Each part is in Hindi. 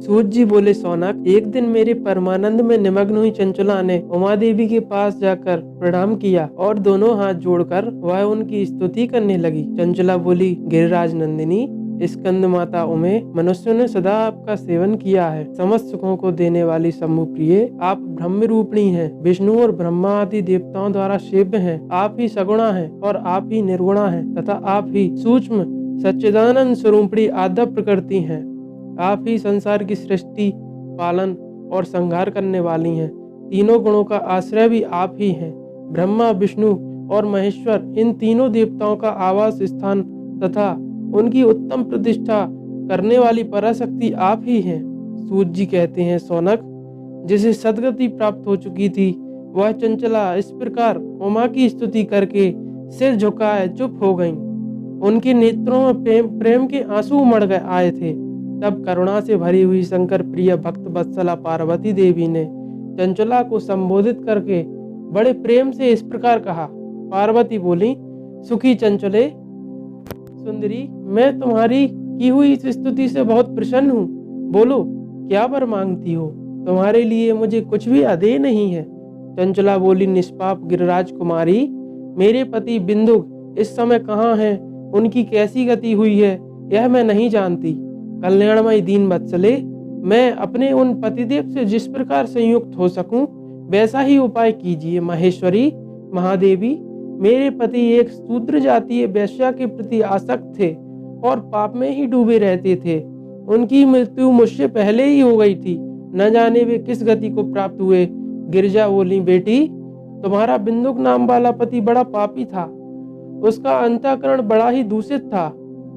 सूत जी बोले, सौनक, एक दिन मेरे परमानंद में निमग्न हुई चंचला ने उमा देवी के पास जाकर प्रणाम किया और दोनों हाथ जोड़कर वह उनकी स्तुति करने लगी। चंचला बोली, गिरिराज नंदिनी, स्कंद माता उमे, मनुष्यों ने सदा आपका सेवन किया है। समस्त सुखों को देने वाली शंभु प्रिय, आप ब्रह्म रूपिणी हैं, विष्णु और ब्रह्मा आदि देवताओं द्वारा सेव्य हैं। आप ही सगुणा हैं और आप ही निर्गुणा हैं तथा आप ही सूक्ष्म सच्चिदानंद स्वरूपिणी आद्य प्रकृति हैं। आप ही संसार की सृष्टि, पालन और संहार करने वाली हैं। तीनों गुणों का आश्रय भी आप ही हैं। ब्रह्मा, विष्णु और महेश्वर, इन तीनों देवताओं का आवास स्थान तथा उनकी उत्तम प्रतिष्ठा करने वाली पराशक्ति आप ही हैं। सूत जी कहते हैं, सौनक, जिसे सदगति प्राप्त हो चुकी थी वह चंचला इस प्रकार उमा की स्तुति करके सिर झुकाए चुप हो गईं। उनके नेत्रों में प्रेम के आंसू उमड़ गए आए थे। तब करुणा से भरी हुई शंकर प्रिय भक्त वत्सला पार्वती देवी ने चंचला को संबोधित करके बड़े प्रेम से इस प्रकार कहा। पार्वती बोली, सुखी चंचले सुंदरी, मैं तुम्हारी की हुई इस स्तुति से बहुत प्रसन्न हूँ। बोलो, क्या वर मांगती हो? तुम्हारे लिए मुझे कुछ भी अदेय नहीं है। चंचला बोली, निष्पाप गिरिराज कुमारी, मेरे पति बिंदुक इस समय कहाँ हैं? उनकी कैसी गति हुई है यह मैं नहीं जानती। कल्याणमय दीन वत्सले, मैं अपने उन पतिदेव से जिस प्रकार संयुक्त हो सकूं वैसा ही उपाय कीजिए। महेश्वरी, महादेवी, मेरे पति एक शूद्र जातीय वैश्या के प्रति आसक्त थे और पाप में ही डूबे रहते थे। उनकी मृत्यु मुझसे पहले ही हो गई थी। न जाने वे किस गति को प्राप्त हुए। गिरिजा बोली, बेटी, तुम्हारा बिंदुक नाम वाला पति बड़ा पापी था। उसका अंतःकरण बड़ा ही दूषित था।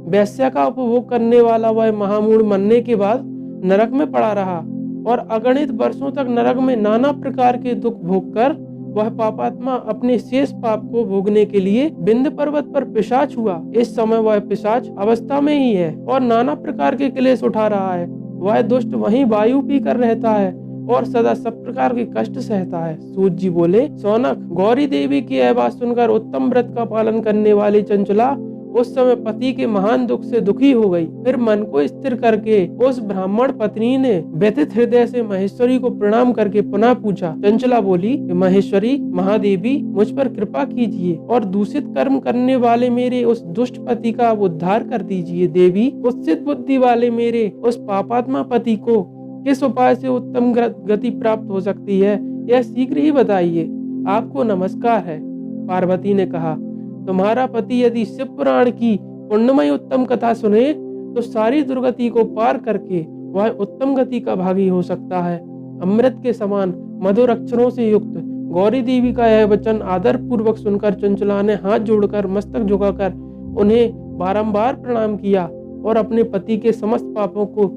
वैश्या का उपभोग करने वाला वह महामूढ़ मरने के बाद नरक में पड़ा रहा और अगणित वर्षों तक नरक में नाना प्रकार के दुख भोग कर वह पापात्मा अपने शेष पाप को भोगने के लिए विंध्य पर्वत पर पिशाच हुआ। इस समय वह पिशाच अवस्था में ही है और नाना प्रकार के क्लेश उठा रहा है। वह दुष्ट वहीं वायु पी कर रहता है और सदा सब प्रकार के कष्ट सहता है। सूत जी बोले, सौनक, गौरी देवी की यह बात सुनकर उत्तम व्रत का पालन करने वाली चंचला उस समय पति के महान दुख से दुखी हो गई। फिर मन को स्थिर करके उस ब्राह्मण पत्नी ने व्यथित हृदय से महेश्वरी को प्रणाम करके पुनः पूछा। चंचला बोली, महेश्वरी, महादेवी, मुझ पर कृपा कीजिए और दूषित कर्म करने वाले मेरे उस दुष्ट पति का उद्धार कर दीजिए। देवी, कुत्सित बुद्धि वाले मेरे उस पापात्मा पति को किस उपाय से उत्तम गति प्राप्त हो सकती है यह शीघ्र ही बताइए। आपको नमस्कार है। पार्वती ने कहा, तुम्हारा पति यदि शिव पुराण की पुण्यमय उत्तम कथा सुने तो सारी दुर्गति को पार करके वह उत्तम गति का भागी हो सकता है। अमृत के समान मधुर अक्षरों से युक्त गौरी देवी का यह वचन आदर पूर्वक सुनकर चंचला ने हाथ जोड़कर मस्तक झुकाकर उन्हें बारंबार प्रणाम किया और अपने पति के समस्त पापों को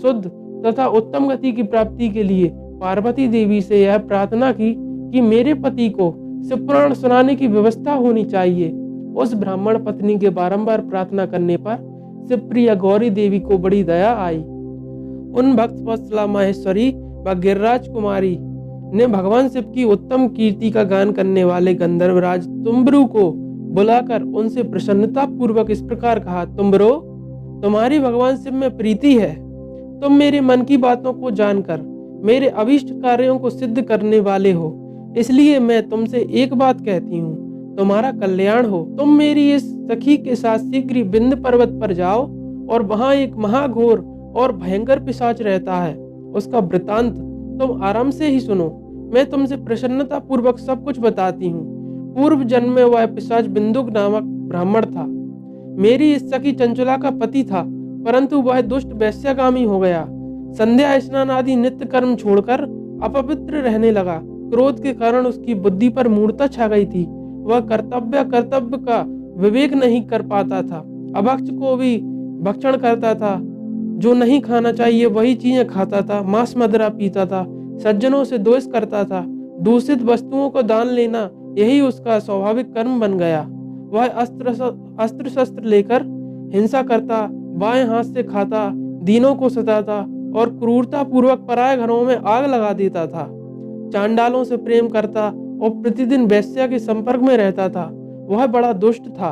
शुद्ध तथा उत्तम गति की प्राप्ति के लिए पार्वती देवी से यह प्रार्थना की कि मेरे पति को शिव पुराण सुनाने की व्यवस्था होनी चाहिए। उस ब्राह्मण पत्नी के बारंबार प्रार्थना करने पर शिवप्रिया गौरी देवी को बड़ी दया आई। उन भक्त वत्सला महेश्वरी व गिरिराज कुमारी ने भगवान शिव की उत्तम कीर्ति का गान करने वाले गंधर्वराज तुम्बरु को बुलाकर उनसे प्रसन्नता पूर्वक इस प्रकार कहा, तुम्बरो, तुम्हारी भगवान शिव में प्रीति है। तुम मेरे मन की बातों को जानकर मेरे अभीष्ट कार्यों को सिद्ध करने वाले हो, इसलिए मैं तुमसे एक बात कहती हूँ, तुम्हारा कल्याण हो। तुम मेरी इस सखी के साथ शीघ्र विंध्य पर्वत पर जाओ और वहां एक महाघोर और भयंकर पिशाच रहता है। उसका वृतांत तुम आराम से ही सुनो। मैं तुमसे प्रसन्नता पूर्वक सब कुछ बताती हूँ। पूर्व जन्म में वह पिशाच बिंदुक नामक ब्राह्मण था। मेरी इस सखी चंचला का पति था, परंतु वह दुष्ट वैश्यगामी हो गया। संध्या स्नान आदि नित्य कर्म छोड़कर अपवित्र रहने लगा। क्रोध के कारण उसकी बुद्धि पर मूढ़ता छा गई थी। वह कर्तव्य का विवेक नहीं कर पाता था। अभक्ष को भी भक्षण करता था। जो नहीं खाना चाहिए वही चीजें खाता था। मांस मदिरा पीता था। सज्जनों से द्वेष करता था। दूषित वस्तुओं को दान लेना यही उसका स्वाभाविक कर्म बन गया। वह अस्त्र शस्त्र लेकर हिंसा करता, बाएं हाथ से खाता, दीनों को सताता और क्रूरता पूर्वक पराये घरों में आग लगा देता था। चांडालों से प्रेम करता और प्रतिदिन वैश्या के संपर्क में रहता था। वह बड़ा दुष्ट था।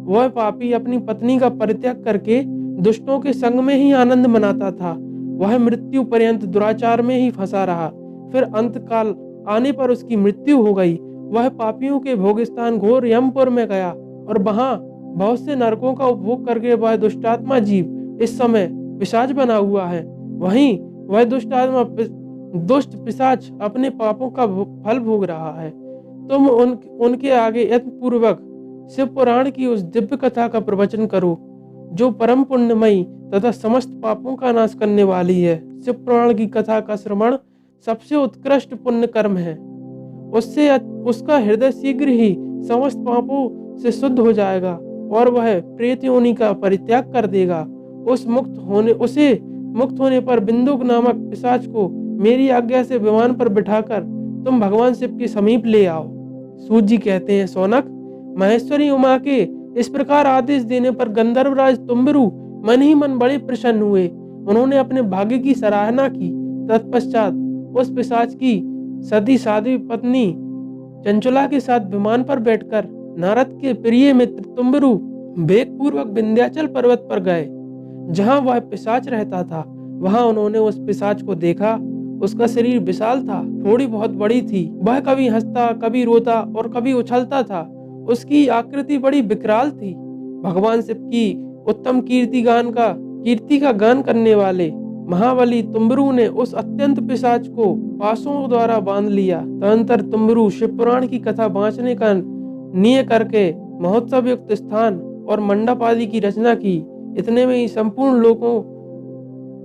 वह पापी अपनी पत्नी का परित्याग करके दुष्टों के संग में ही आनंद मनाता था वह मृत्यु पर्यंत दुराचार में ही फंसा रहा। फिर अंतकाल आने पर उसकी मृत्यु हो गई। वह पापियों के भोगस्थान घोर यमपुर में गया और वहां बहुत से नरकों का उपभोग करके वह दुष्टात्मा जीव इस समय पिशाच बना हुआ है। वहीं वह दुष्ट पिशाच अपने पापों का फल भोग रहा है। तुम उनके आगे यत्नपूर्वक शिव पुराण की उस दिव्य कथा का प्रवचन करो जो परम पुण्यमयी तथा समस्त पापों का नाश करने वाली है। शिव पुराण की कथा का श्रवण सबसे उत्कृष्ट पुण्य कर्म है। उससे उसका हृदय शीघ्र ही समस्त पापों से शुद्ध हो जाएगा और वह प्रेत योनि का परित्याग कर देगा। उसे मुक्त होने पर बिंदुक नामक पिशाच को मेरी आज्ञा से विमान पर बिठाकर तुम भगवान शिव के समीप ले आओ। सूत जी कहते हैं, सौनक, महेश्वरी उमा के इस प्रकार आदेश देने पर गंधर्वराज तुम्बरु मन ही मन बड़े प्रसन्न हुए। उन्होंने अपने भाग्य की सराहना की। तत्पश्चात उस पिशाच की सती साध्वी पत्नी चंचला के साथ विमान पर बैठकर नारद के प्रिय मित्र तुम्बरु वेग पूर्वक विंध्याचल पर्वत पर गए जहां वह पिशाच रहता था। वहां उन्होंने उस पिशाच को देखा। उसका शरीर विशाल था, थोड़ी बहुत बड़ी थी। वह कभी हंसता, कभी रोता और कभी उछलता था। उसकी आकृति बड़ी विकराल थी। भगवान शिव की उत्तम कीर्ति का गान करने वाले महाबली तुम्बरु ने उस अत्यंत पिशाच को पासों द्वारा बांध लिया। तदंतर तुम्बरु शिव पुराण की कथा बांचने का नियम करके महोत्सव युक्त स्थान और मंडप आदि की रचना की। इतने में ही संपूर्ण लोगों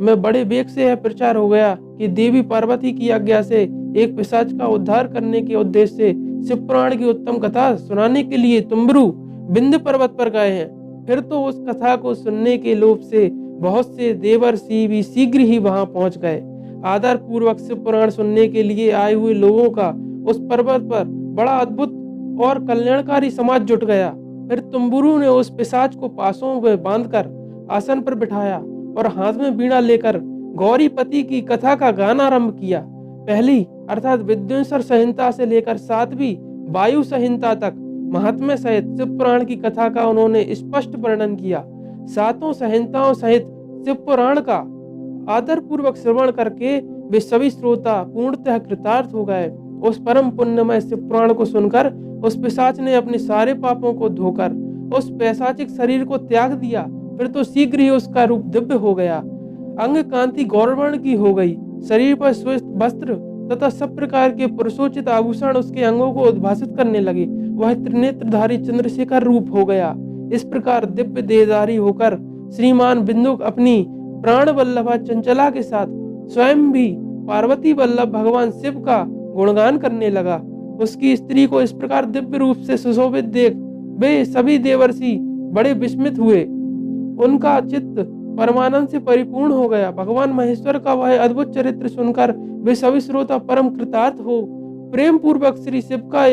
में बड़े वेग से यह प्रचार हो गया कि देवी पार्वती की आज्ञा से एक पिशाच का उद्धार करने के उद्देश्य से शिव पुराण की उत्तम कथा सुनाने के लिए तुम्बरु विंध्य पर्वत पर गए हैं। फिर तो उस कथा को सुनने के लोभ से बहुत से देवर्षि भी शीघ्र ही वहां पहुंच गए। आदर पूर्वक शिव पुराण सुनने के लिए आए हुए लोगों का उस पर्वत पर बड़ा अद्भुत और कल्याणकारी समाज जुट गया। फिर तुम्बरु ने उस पिशाच को पासों में बांधकर आसन पर बिठाया और हाथ में वीणा लेकर गौरीपति की कथा का गान आरंभ किया। पहली अर्थात विद्वेश्वर संहिता से लेकर 7वीं वायु संहिता तक महात्म्य सहित शिव पुराण की कथा का उन्होंने स्पष्ट वर्णन किया। 7 संहिताओं सहित शिव पुराण का आदर पूर्वक श्रवण करके वे सभी श्रोता पूर्णतः कृतार्थ हो गए। उस परम पुण्यमय शिव पुराण को सुनकर उस पिशाच ने अपने सारे पापों को धोकर उस पैशाचिक शरीर को त्याग दिया। फिर तो शीघ्र ही उसका रूप दिव्य हो गया। अंग कांति गौरवर्ण की हो गई। शरीर पर श्वेत वस्त्र तथा सब प्रकार के पुरुषोचित आभूषण उसके अंगों को उद्भासित करने लगे। वह त्रिनेत्रधारी चंद्रशेखर रूप हो गया। इस प्रकार दिव्य देहधारी होकर श्रीमान बिंदुक अपनी प्राण वल्लभा चंचला के साथ स्वयं भी पार्वती वल्लभ भगवान शिव का गुणगान करने लगा। उसकी स्त्री को इस प्रकार दिव्य रूप से सुशोभित देख वे सभी देवर्षि बड़े विस्मित हुए। उनका चित्त परमानंद से परिपूर्ण हो गया। भगवान महेश्वर का वह अद्भुत चरित्र सुनकर वे सभी श्रोता परम कृतार्थ हो प्रेम पूर्वक श्री शिव का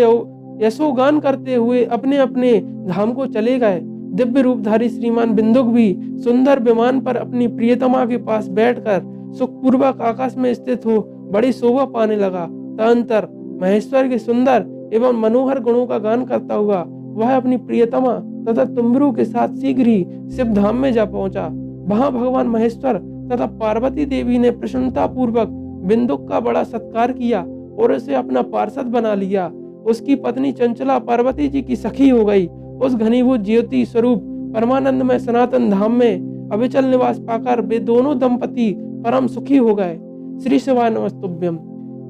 यशोगान करते हुए अपने अपने धाम को चले गए। दिव्य रूपधारी श्रीमान बिंदुक भी सुंदर विमान पर अपनी प्रियतमा के पास बैठकर सुखपूर्वक आकाश में स्थित हो बड़ी शोभा पाने लगा। तदंतर महेश्वर के सुंदर एवं मनोहर गुणों का गान करता हुआ वह अपनी प्रियतमा तथा तुम्बरु के साथ शीघ्र ही शिव धाम में जा पहुंचा। वहां भगवान महेश्वर तथा पार्वती देवी ने प्रसन्नता पूर्वक बिंदुक का बड़ा सत्कार किया और उसे अपना पार्षद बना लिया। उसकी पत्नी चंचला पार्वती जी की सखी हो गई। उस घनीभूत ज्योति स्वरूप परमानंद में सनातन धाम में अविचल निवास पाकर वे दोनों दंपति परम सुखी हो गए। श्री शिवाय नमस्तुभ्यम।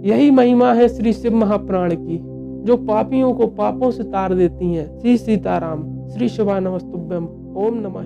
यही महिमा है श्री शिव महापुराण की जो पापियों को पापों से तार देती हैं। श्री सीताराम। श्री शिवाय नमस्तुभ्यम। ओम नमः।